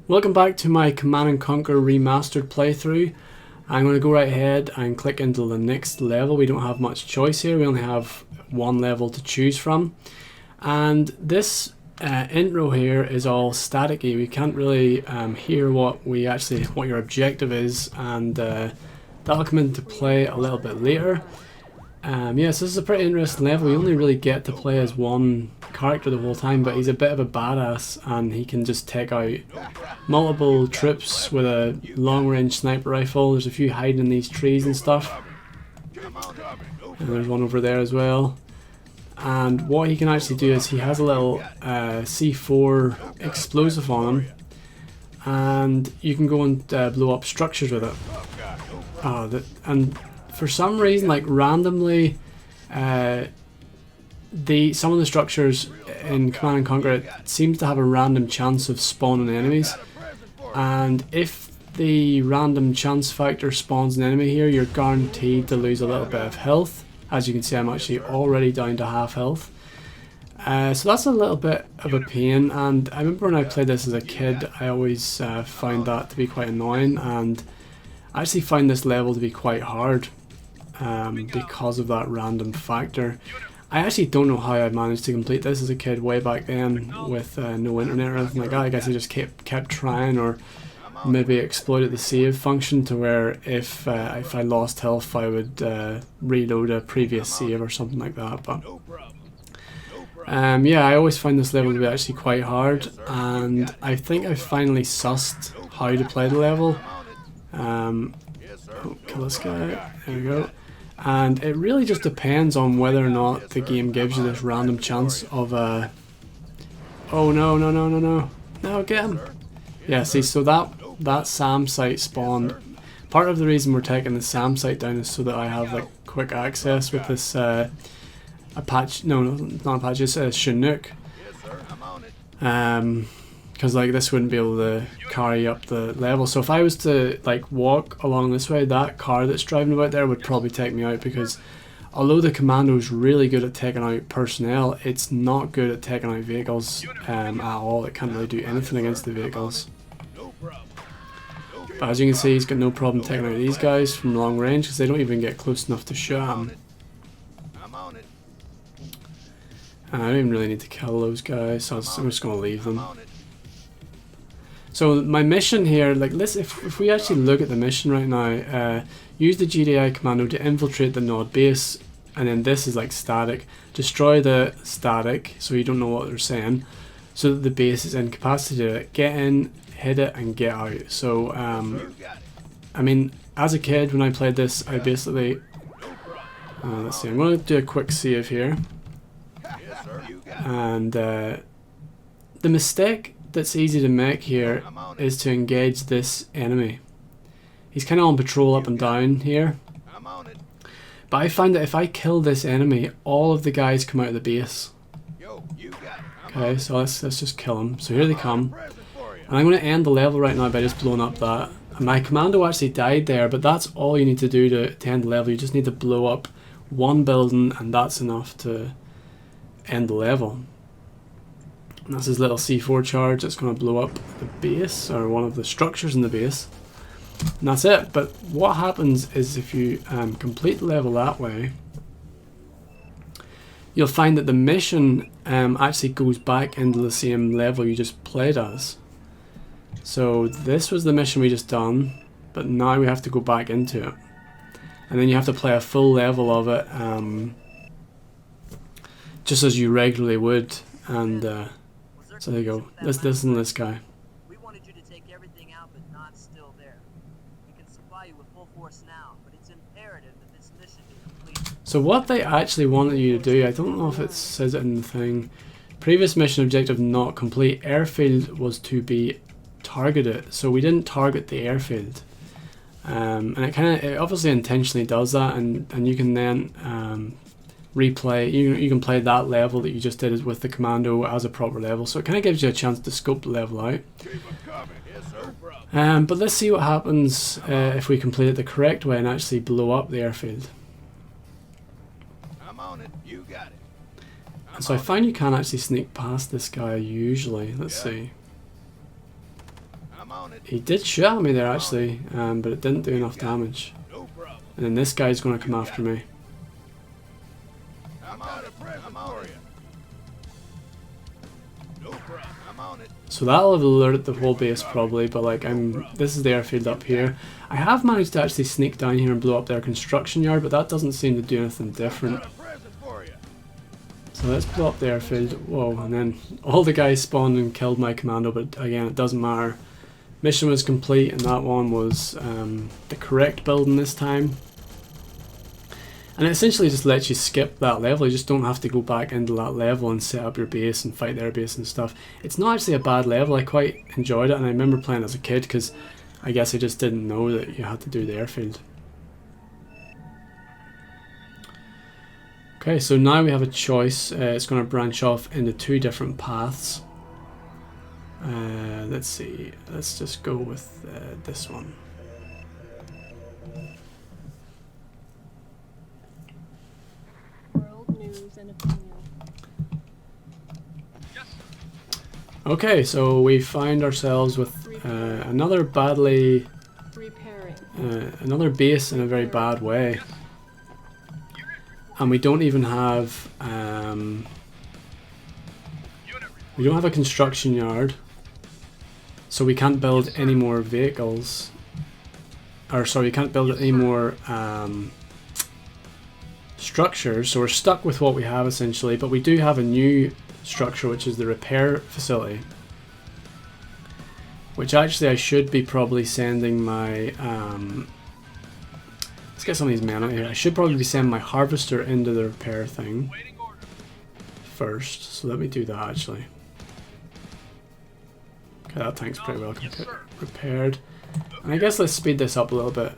Welcome back to my Command & Conquer Remastered playthrough. I'm going to go right ahead and click into the next level. We don't have much choice here, we only have one level to choose from. And this intro here is all staticky. We can't really hear what your objective is, and that'll come into play a little bit later. Yes, this is a pretty interesting level. We only really get to play as one character the whole time, but he's a bit of a badass and he can just take out multiple troops with a long-range sniper rifle. There's a few hiding in these trees and stuff. And there's one over there as well. And what he can actually do is he has a little C4 explosive on him, and you can go and blow up structures with it. And for some reason, like randomly, some of the structures in Command & Conquer, it seems to have a random chance of spawning enemies. And if the random chance factor spawns an enemy here, you're guaranteed to lose a little bit of health. As you can see, I'm actually already down to half health. So that's a little bit of a pain, and I remember when I played this as a kid, I always found that to be quite annoying, and I actually find this level to be quite hard because of that random factor. I actually don't know how I managed to complete this as a kid way back then with no internet or anything like that. I guess I just kept trying, or maybe exploited the save function to where if I lost health I would reload a previous save or something like that. But yeah, I always find this level to be actually quite hard, and I think I finally sussed how to play the level. Kill this guy, there we go. And it really just depends on whether or not the game gives you this random chance of oh no, get him. Yeah, see, so that SAM site spawned. Part of the reason we're taking the SAM site down is so that I have like quick access with this Apache, no, not Apache, it's Chinook. Because like this wouldn't be able to carry up the level. So if I was to like walk along this way, that car that's driving about there would probably take me out, because although the commando is really good at taking out personnel, it's not good at taking out vehicles at all. It can't really do anything against the vehicles. But as you can see, he's got no problem taking out these guys from long range, because they don't even get close enough to shoot him. And I don't even really need to kill those guys, so I'm just going to leave them. So my mission here, like this, if we actually look at the mission right now, use the GDI commando to infiltrate the node base, and then this is like static. Destroy the static, so you don't know what they're saying, so that the base is incapacitated. Get in, hit it, and get out. So, I mean, as a kid when I played this, I basically, let's see, I'm going to do a quick save here. And the mistake that's easy to make here is to engage this enemy. He's kind of on patrol up and down here, but I find that if I kill this enemy, all of the guys come out of the base. Okay, so let's just kill him. So here they come, and I'm going to end the level right now by just blowing up that. And my commando actually died there, but that's all you need to do to end the level. You just need to blow up one building, and that's enough to end the level. And that's his little C4 charge that's going to blow up the base, or one of the structures in the base. And that's it. But what happens is if you complete the level that way, you'll find that the mission actually goes back into the same level you just played as. So this was the mission we just done, but now we have to go back into it. And then you have to play a full level of it, just as you regularly would. And so there you go. This and this guy. We wanted you to take everything out, but not still there. We can supply you with full force now, but it's imperative that this mission be complete. So what they actually wanted you to do, I don't know if it says it in the thing. Previous mission objective not complete. Airfield was to be targeted, so we didn't target the airfield. And it obviously intentionally does that, and you can then replay, you can play that level that you just did with the commando as a proper level, so it kind of gives you a chance to scope the level out. But let's see what happens if we complete it the correct way and actually blow up the airfield. And so I find you can actually sneak past this guy usually. Let's see. I'm on it. He did shoot at me there actually, but it didn't do enough damage. No problem. And then this guy's going to come after me. I'm on it. I'm on it. No problem. I'm on it. So that'll have alerted the whole base probably, but like this is the airfield up here. I have managed to actually sneak down here and blow up their construction yard, but that doesn't seem to do anything different. Got a present for you. So let's blow up the airfield. Whoa, and then all the guys spawned and killed my commando, but again, it doesn't matter. Mission was complete, and that one was the correct building this time. And it essentially just lets you skip that level. You just don't have to go back into that level and set up your base and fight their base and stuff. It's not actually a bad level. I quite enjoyed it, and I remember playing as a kid because I guess I just didn't know that you had to do the airfield. Okay, so now we have a choice. It's going to branch off into two different paths. Let's see. Let's just go with this one. World news and opinion. Okay, so we find ourselves with another badly, Repairing. another base in a very bad way, and we don't even have we don't have a construction yard, so we can't build any more vehicles. Or sorry, we can't build any more structures. So we're stuck with what we have essentially, but we do have a new structure, which is the repair facility, which actually I should be probably sending my let's get some of these men out here. I should probably be sending my harvester into the repair thing first, so let me do that actually. Okay, that tank's pretty well repaired, and I guess let's speed this up a little bit.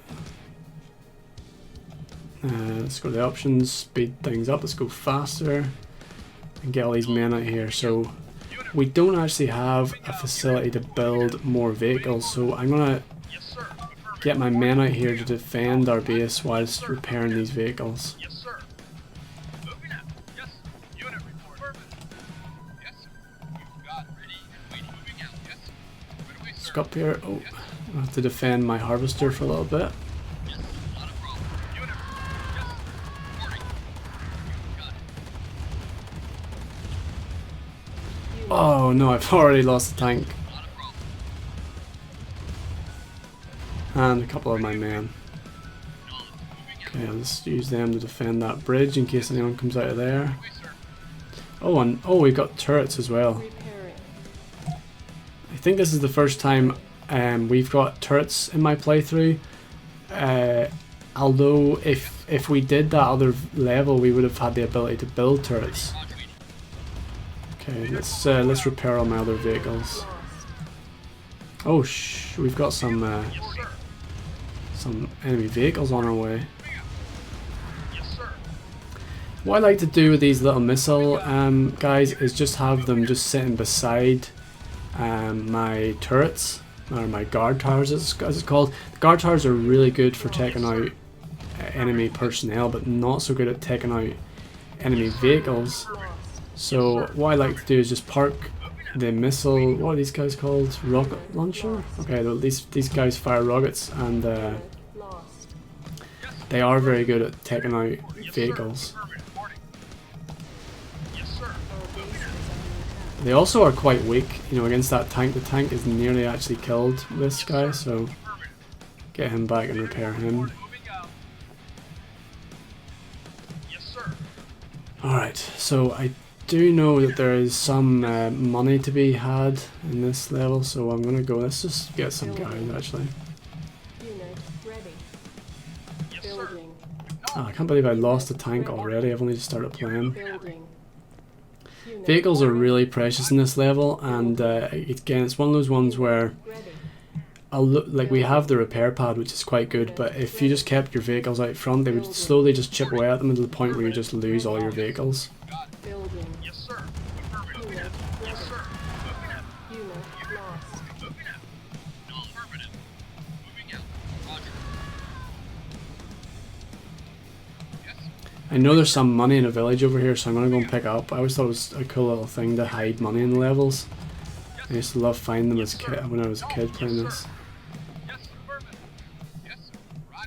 Let's go to the options, speed things up, let's go faster and get all these men out here. So we don't actually have a facility to build more vehicles, so I'm gonna get my men out here to defend our base whilst repairing these vehicles. Let's go up here. Oh, I have to defend my harvester for a little bit. Oh no, I've already lost the tank. And a couple of my men. Okay, let's use them to defend that bridge in case anyone comes out of there. Oh, and oh, we've got turrets as well. Repairing. I think this is the first time we've got turrets in my playthrough. Although if we did that other level, we would have had the ability to build turrets. Okay, let's repair all my other vehicles. Oh we've got some enemy vehicles on our way. What I like to do with these little missile guys is just have them just sitting beside my turrets, or my guard towers as it's called. The guard towers are really good for taking out enemy personnel, but not so good at taking out enemy vehicles. So what I like to do is just park the missile, what are these guys called? Rocket launcher? Okay, well, these guys fire rockets, and Lost. they are very good at taking out vehicles. They also are quite weak, you know, against that tank. The tank is nearly actually killed this guy, so get him back and repair him. Alright, so I do know that there is some money to be had in this level, so I'm gonna go, let's just get some guys actually. Unit ready. Building. Oh, I can't believe I lost a tank already, I've only just started playing. Building. Unit Vehicles are really precious in this level, and again, it's one of those ones where ready. like we have the repair pad, which is quite good, but if you just kept your vehicles out front, they would slowly just chip away at them to the point where you just lose all your vehicles. Building. Unit ready. Unit lost. I know there's some money in a village over here, so I'm gonna go and pick it up. I always thought it was a cool little thing to hide money in the levels. I used to love finding them as when I was a kid playing this.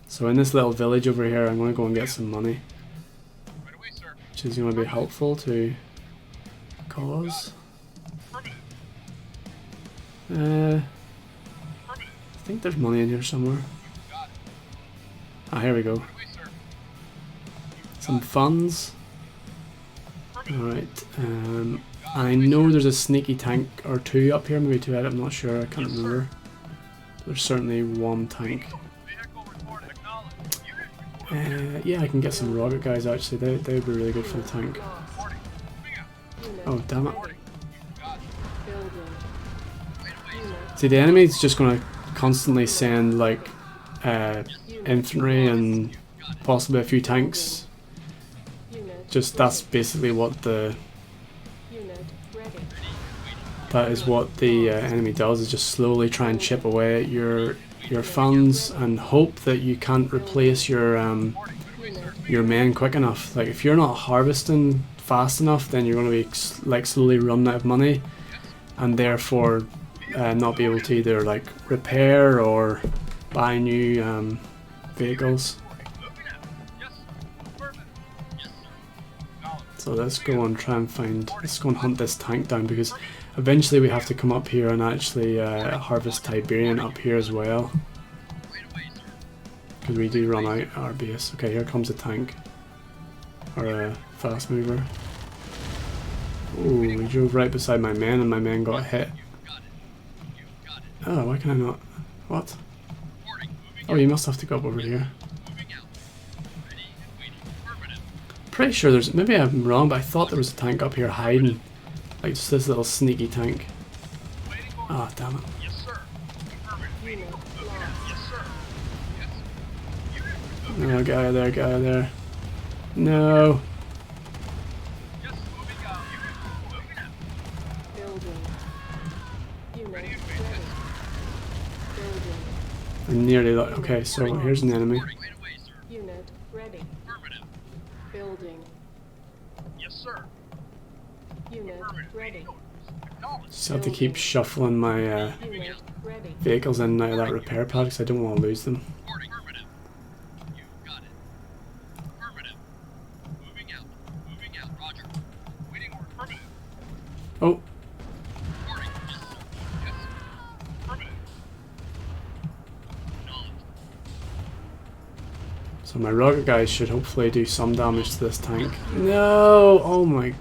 So in this little village over here, I'm going to go and get some money, which is going to be helpful to cause. I think there's money in here somewhere. Ah, here we go. Some funds. Alright, I know there's a sneaky tank or two up here, maybe two out, I'm not sure, I can't remember. There's certainly one tank. Yeah, I can get some rocket guys actually, they would be really good for the tank. Oh, damn it. See, the enemy's just going to constantly send like infantry and possibly a few tanks. Just that's basically what the enemy does, is just slowly try and chip away at your funds and hope that you can't replace your men quick enough. Like if you're not harvesting fast enough, then you're going to be like slowly running out of money, and therefore not be able to either like repair or buy new vehicles. So let's go and try and let's go and hunt this tank down, because eventually we have to come up here and actually harvest Tiberian up here as well, because we do run out our base. Okay, here comes a tank, or a fast mover. Ooh, we drove right beside my men and my men got hit. Oh, why can I not? What? Oh, you must have to go up over here. Pretty sure there's, maybe I'm wrong, but I thought there was a tank up here hiding. Like just this little sneaky tank. Ah, oh, damn it. No, get out of there, get out of there. No. I'm nearly, okay, so here's an enemy. Unit ready. Building. Yes, sir. Unit ready. Just have to keep shuffling my vehicles in and out of that repair pad because I don't want to lose them. Oh. So my rocket guys should hopefully do some damage to this tank. No! Oh my...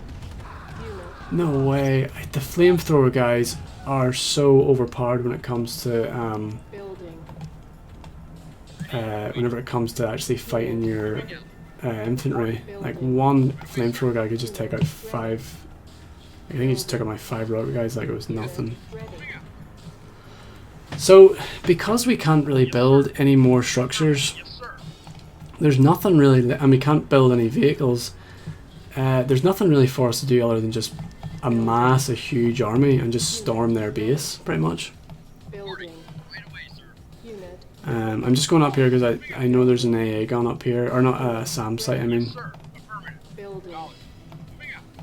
No way. The flamethrower guys are so overpowered when it comes to whenever it comes to actually fighting your infantry. Like one flamethrower guy could just take out 5. I think he just took out my 5 rocket guys like it was nothing. So because we can't really build any more structures, there's nothing really, and we can't build any vehicles, there's nothing really for us to do other than just amass a huge army and just storm their base, pretty much. I'm just going up here because I know there's an AA gun up here, or not a SAM site, I mean. Building.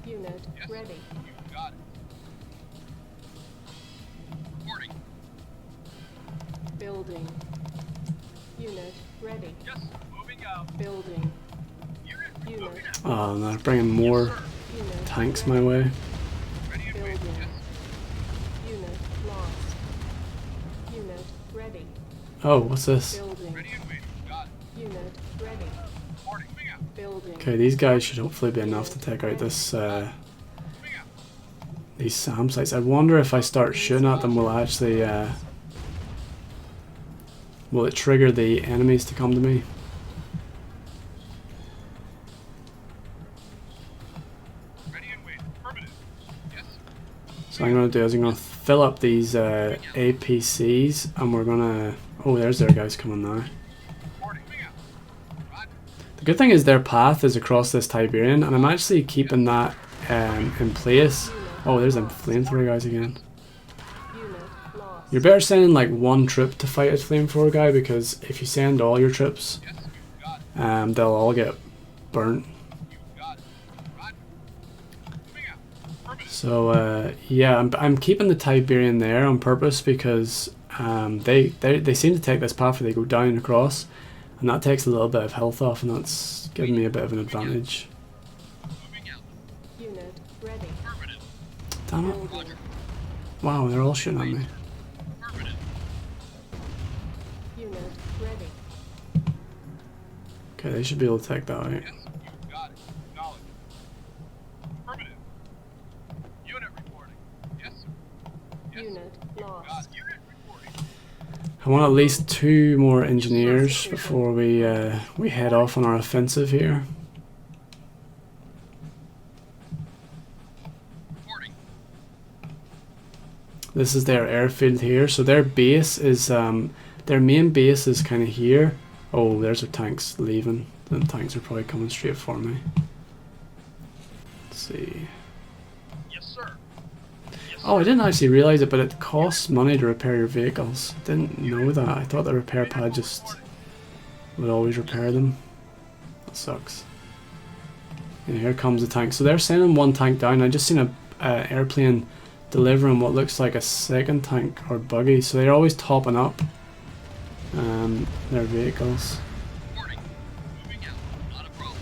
Unit ready. Building. Unit ready. Building. Unit. Oh no, they're bringing more tanks my way. Building. Unit lost. Unit ready. Oh, what's this? Building. Unit ready. Building. Okay, these guys should hopefully be enough to take out this these SAM sites. I wonder if I start shooting at them, will actually will it trigger the enemies to come to me? So I'm going to do is I'm going to fill up these APCs, and we're going to... Oh, there's their guys coming now. The good thing is their path is across this Tiberian, and I'm actually keeping that in place. Oh, there's them flamethrower guys again. You're better sending like one troop to fight a flamethrower guy, because if you send all your troops, they'll all get burnt. So yeah, I'm keeping the Tiberian there on purpose because they seem to take this path where they go down and across, and that takes a little bit of health off, and that's giving me a bit of an advantage. Unit ready. Damn it. Wow, they're all shooting at me. Unit ready. Okay, they should be able to take that out. Yes, you got it. Acknowledged. Affirmative. Unit reporting. Yes, sir. Yes, Unit sir. lost. Got unit reporting. I want at least 2 more engineers before we head off on our offensive here. Reporting. This is their airfield here, so their base is their main base is kind of here. Oh, there's their tanks leaving. The tanks are probably coming straight for me. Let's see. Yes, sir. Yes, Oh, I didn't actually realize it, but it costs money to repair your vehicles. Didn't know that. I thought the repair pad just would always repair them. That sucks. Yeah, here comes the tank. So they're sending 1 tank down. I just seen a airplane delivering what looks like a 2nd tank or buggy. So they're always topping up their vehicles. reporting. Moving out. Not a problem.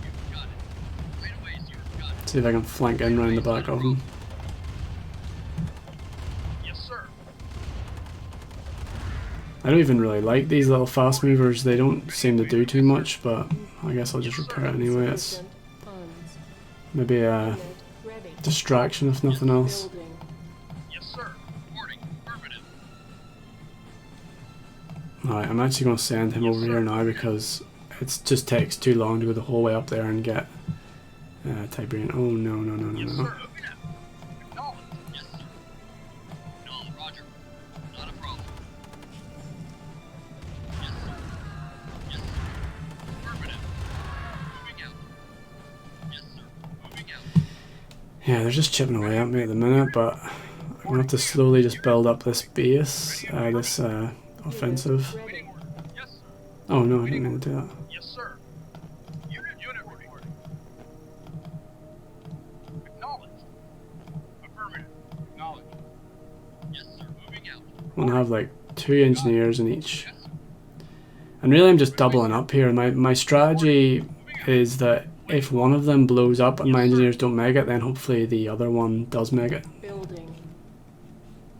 You've got it. Right away, sir. Got it. See if I can flank in around the back of them. Yes, sir. I don't even really like these little fast movers. They don't seem to do too much, but I guess I'll just repair it anyway. It's Sufficient funds. maybe a Unit ready. distraction if nothing else. Building. Yes, sir. Reporting. Affirmative. Alright, I'm actually going to send him over here now because it just takes too long to go the whole way up there and get Tiberian. Oh no, no, no, no, Yes, no. sir. Moving out. Acknowledged. Yes, sir. Acknowledged. Roger. Not a problem. Yes, sir. Yes, sir. Affirmative. Moving out. Yes, sir. Moving out. Yeah, they're just chipping away at me at the minute, but I'm going to have to slowly just build up this base, this offensive. Ready. Waiting order. Yes, sir. Oh no, I didn't mean to do that. Yes, sir. Unit reporting. Acknowledged. Affirmative. Acknowledged. Yes, sir. Moving out. I'm going to have like 2 engineers in each. And really I'm just doubling up here. My strategy is that if one of them blows up and my engineers don't make it, then hopefully the other one does make it. Building.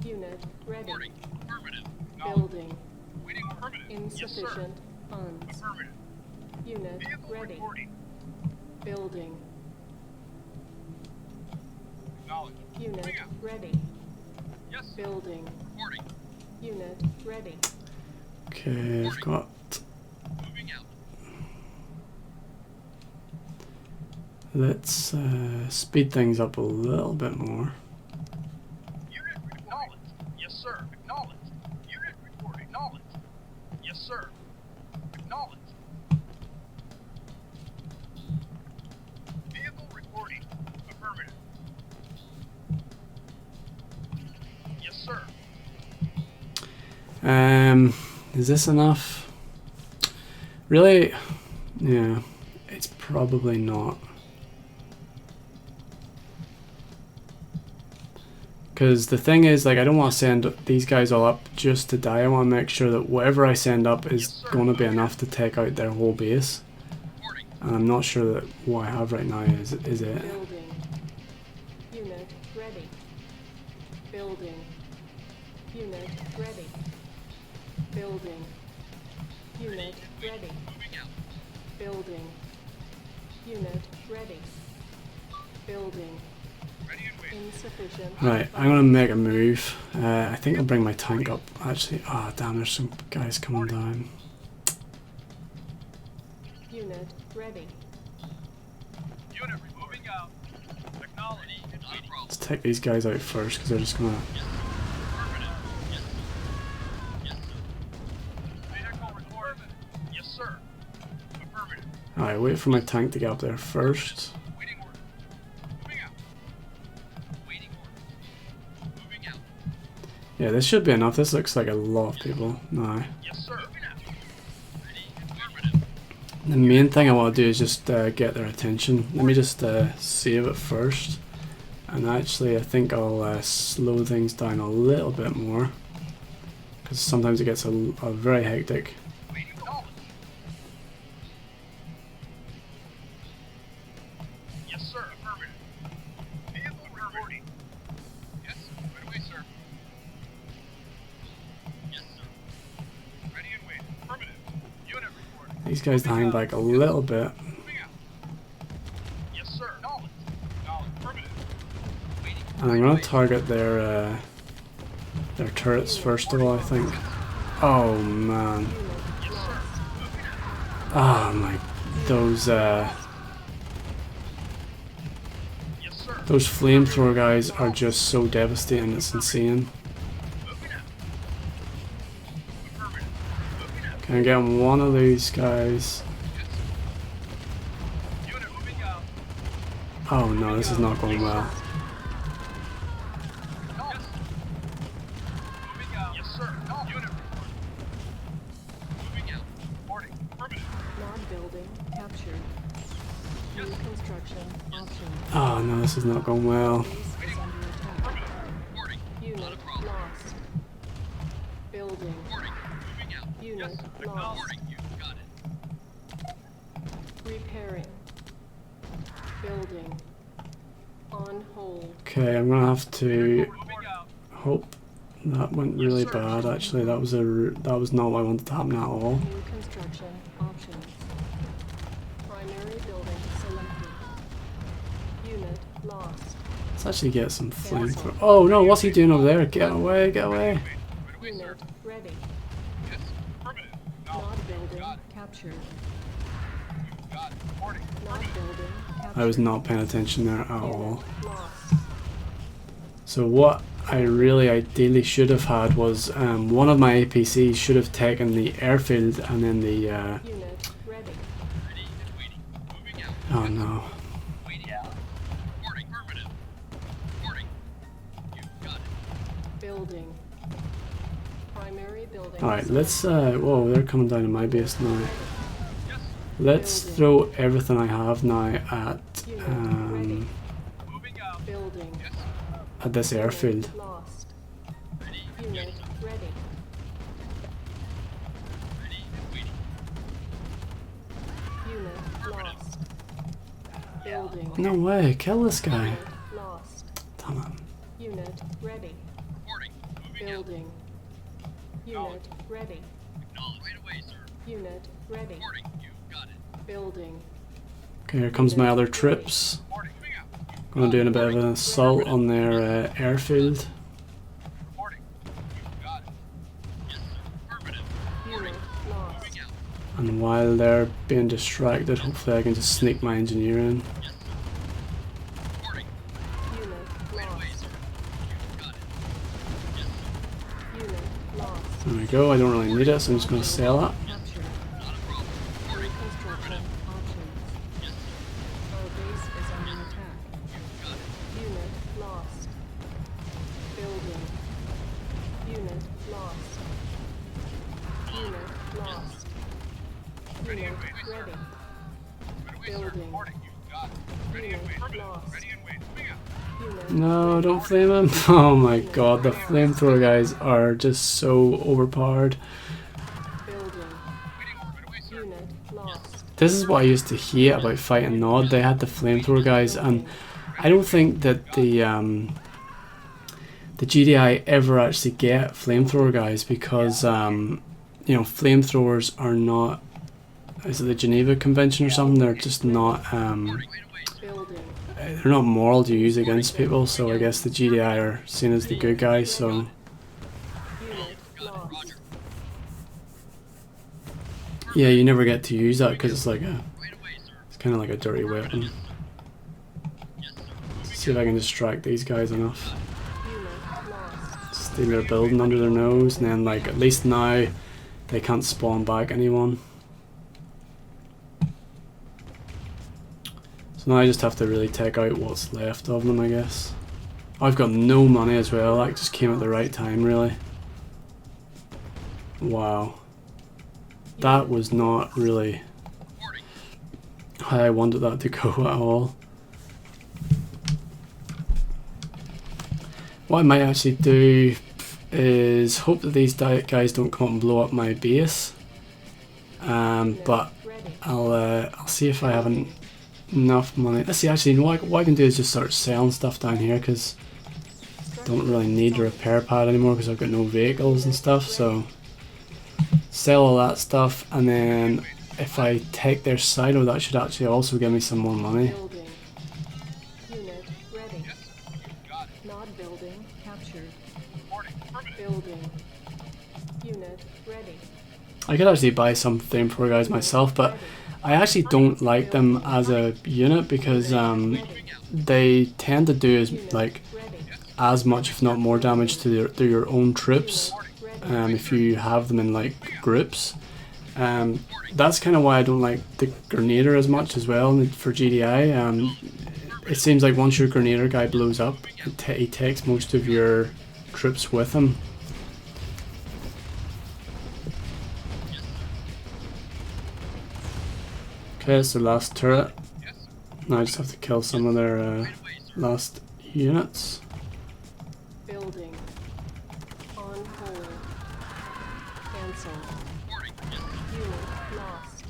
Unit ready. Reporting. Affirmative. Acknowledged. Building. Waiting affirmative. Yes, sir. Insufficient funds. Affirmative. Unit Vehicle ready. reporting. Building. Acknowledged. Unit Moving out. ready. Yes, sir. Building. Reporting. Unit ready. Okay, I've got... Moving out. Let's speed things up a little bit more. Unit acknowledged. Yes, sir. Acknowledged. Unit reporting. Acknowledged. Yes, sir. Acknowledged. Vehicle reporting. Affirmative. Yes, sir. Is this enough? Really? Yeah, it's probably not. Because the thing is, like, I don't want to send these guys all up just to die. I want to make sure that whatever I send up is going to be enough to take out their whole base. Reporting. And I'm not sure that what I have right now is it. Building. Unit ready. Building. Unit ready. Building. Unit ready. Moving out. Building. Unit ready. Building. Ready and waiting. Insufficient. Right, I'm going to make a move. I think I'll bring my tank up. Actually, ah, damn, there's some guys coming down. Unit ready. Unit moving out. Technology. Not a problem. Let's take these guys out first because they're just going to... Affirmative. Yes, sir. Yes, sir. Vehicle reporting. Yes, sir. Affirmative. Alright, wait for my tank to get up there first. Waiting order. Moving out. Waiting order. Moving out. Yeah, this should be enough. This looks like a lot of people. No. Yes, sir. Moving out. Ready. Affirmative. The main thing I want to do is just get their attention. Let me just save it first. And actually I think I'll slow things down a little bit more, because sometimes it gets a very hectic. Waiting knowledge. Yes, sir. Affirmative. Vehicle reporting. Yes, right away, sir. Yes, sir. Ready and waiting. Affirmative. Unit reporting. These guys hang back a little bit. Moving out. Yes, sir. Knowledge. Knowledge. Affirmative. Waiting. And I'm going to target their turrets first of all, I think. Oh man. Yes, sir. Moving out. Oh my, Yes, sir. those flamethrower guys are just so devastating, it's insane. Moving out. Affirmative. Moving out. Can I get one of these guys? Yes. Unit moving out. Oh no, this is not going well. Yes. Moving out. Yes, sir. Unit report. Moving out. Reporting. Affirmative. Mod building captured. New construction options. Oh no, this is not going well. Base is under attack. Affirmative. Reporting. Unit Not a problem. lost. Building. Reporting. Moving out. Unit Yes. lost. Reporting. You got it. Repairing. Building. On hold. Okay, I'm gonna have to Moving out. hope that went really bad. Actually, that was not what I wanted to happen at all. New construction options. Primary building selected. Unit lost. Let's actually get some flamethrower. Oh no, what's he doing over there? Get away, get away. Right away, sir. Unit ready. Yes. Affirmative. Mod building Got it. captured. Got it. Reporting. Mod building captured. I was not paying attention there at all. Unit lost. So what I really ideally should have had was one of my APCs should have taken the airfield and then the Unit ready. Ready and waiting. Moving out. oh no. Waiting out. Reporting. Affirmative. Reporting. You got it. Building. Primary building. Alright, let's whoa, they're coming down to my base now. Yes. Let's throw everything I have now at Moving out. Building. Yes. at this airfield. Lost. Ready. Unit Yes, sir. ready. Ready and waiting. Unit lost. Building. No way, kill this guy. Unit lost. Damn it. Unit ready. Reporting. Moving out. Building. Unit ready. Acknowledge. Right away, sir. Unit ready. Reporting. You got it. Building. Okay, here comes my other troops. Reporting. Moving out. Gonna do a bit of an assault on their airfield. Reporting. You got it. Yes, sir. Affirmative. Unit lost. Moving out. And while they're being distracted, hopefully I can just sneak my engineer in. Yes, sir. Reporting. Unit Right away, lost. sir. You got it. Yes, sir. Unit lost. There we go, I don't really need it, so I'm just gonna sell it. Captured. Not a problem. Reporting. Construction options. Yes, sir. Our base is under attack. You got it. Unit lost. Building. Unit lost. Unit lost. Ready Unit and waiting, sir. ready. Right away, sir. Building. Reporting. You got it. Ready and Unit waiting. lost. Ready and waiting. Moving out. Unit No, ready. don't flame him. Oh my god, the flamethrower guys are just so overpowered. Building. Waiting. Right away, sir. Unit lost. This is what I used to hate about fighting Nod. They had the flamethrower guys, and I don't think that the GDI ever actually get flamethrower guys because you know, flamethrowers are not. Is it the Geneva Convention or something? They're just not. Building. They're not moral to use against people. So I guess the GDI are seen as the good guys. So Unit lost. yeah, you never get to use that because it's like a. Right away, sir. It's kind of like a dirty weapon. Yes, sir. See if I can distract these guys enough. Unit lost. Steal their building under their nose, and then like at least now they can't spawn back anyone. So now I just have to really take out what's left of them, I guess. I've got no money as well. That just came at the right time, really. Wow, that was not really Reporting. how I wanted that to go at all. What I might actually do is hope that these guys don't come up and blow up my base. But I'll see if I have enough money. Let's see, actually, what I can do is just start selling stuff down here, because I don't really need a repair pad anymore because I've got no vehicles and stuff. So sell all that stuff, and then if I take their silo, that should actually also give me some more money. Building. Unit ready. Not building captured. Building. Unit ready. I could actually buy some flamethrower guys myself, but I actually don't like them as a unit because they tend to do as much, if not more, damage to your own troops if you have them in like groups. That's kind of why I don't like the Grenadier as much as well for GDI. It seems like once your Grenadier guy blows up, he takes most of your troops with him. Okay, it's the last turret. Now I just have to kill some of their last units. Building. On hold. Cancel. Unit lost.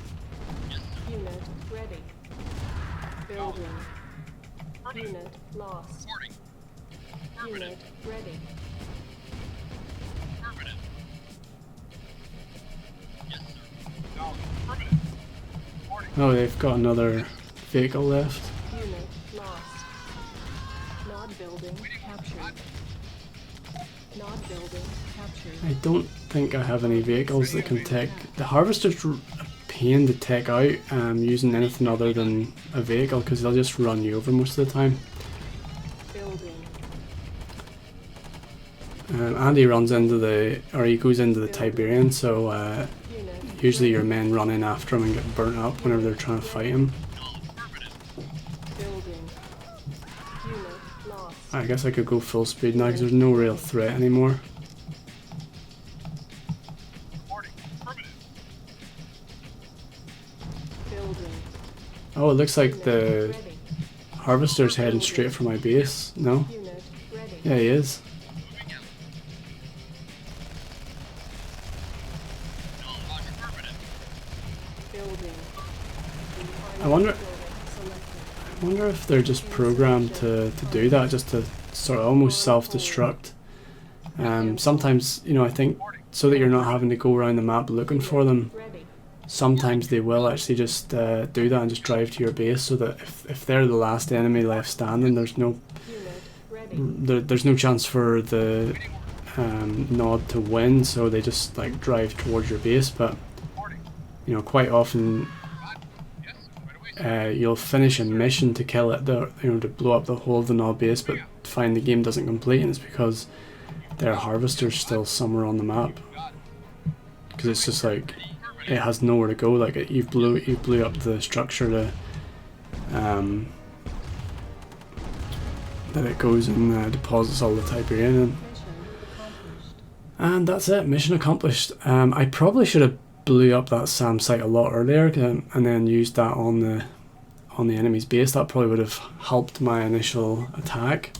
Unit ready. Building. Unit lost. Unit ready. Oh, they've got another vehicle left. Unit lost. Not building captured. Not building captured. I don't think I have any vehicles that can take... The harvester's a pain to take out using anything other than a vehicle, because they'll just run you over most of the time. Building. Andy runs into he goes into the Tiberian, so usually your men run in after him and get burnt up whenever they're trying to fight him. Building. Unit lost. I guess I could go full speed now because there's no real threat anymore. Building. Oh, it looks like the Ready. harvester's heading straight for my base. No? Unit ready. Yeah, he is. Building. I wonder Building selected. I wonder if they're just programmed to do that, just to sort of almost self-destruct. Sometimes, you know, I think so that you're not having to go around the map looking for them, Ready. sometimes they will actually just do that and just drive to your base, so that if they're the last enemy left standing, there's no Unit ready. there's no chance for the nod to win, so they just like drive towards your base. But you know, quite often you'll finish a mission to kill it, to blow up the whole of the nod base, but find the game doesn't complete, and it's because their harvester's still somewhere on the map, because it's just like it has nowhere to go. Like you blew up the structure to that it goes and deposits all the Tiberian in. Mission accomplished. And that's it, mission accomplished. I probably should have blew up that SAM site a lot earlier and then used that on the enemy's base. That probably would have helped my initial attack,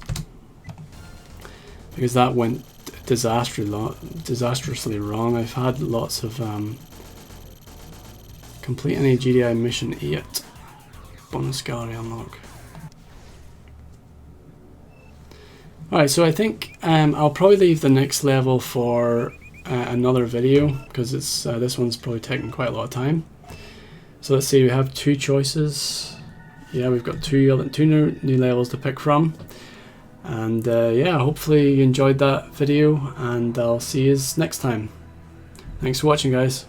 because that went disastrously wrong. I've had lots of complete any GDI mission 8 bonus gallery unlock. Alright, so I think I'll probably leave the next level for another video, because it's this one's probably taking quite a lot of time. So let's see, we have two choices. Yeah, we've got two new levels to pick from. And yeah, hopefully you enjoyed that video, and I'll see you next time. Thanks for watching, guys.